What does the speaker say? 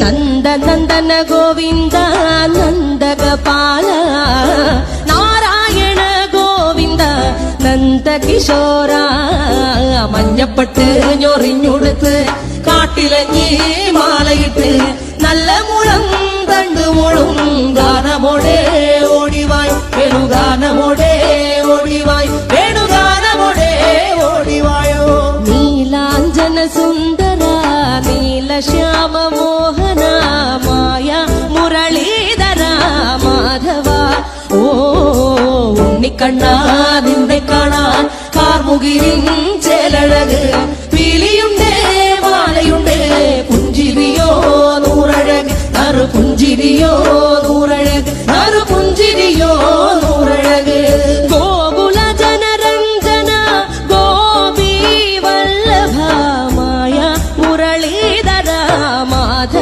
നന്ദനന്ദന ഗോവിന്ദ നന്ദഗോപാല നാരായണ ഗോവിന്ദ നന്ദകിശോര മഞ്ഞപ്പെട്ട് ഞൊറിഞ്ഞുടുത്ത് കാട്ടിലഞ്ഞി മാലയിട്ട് നല്ല മുളം തണ്ടുമുളും ഗാനമോടെ ഓടിവായ് വേണുഗാനമോടെ ഓടിവായ് വേണുഗാനമോടെ ഓടിവായോ നീലാഞ്ജന സുന്ദര നീലശ്യാമ മോഹന മായ മുരളീധര മാധവ ഓ ഉണ്ണിക്കണ്ണാ നിന്നെ കാണാൻ കാർമുകിലിൻ ചേലഴക് പീലിയുണ്ടേ മാലയുണ്ടേ പുഞ്ചിരിയോ നൂറഴക് നറു പുഞ്ചിരിയോ നൂറഴക് നറു പുഞ്ചിരിയോ നൂറഴക്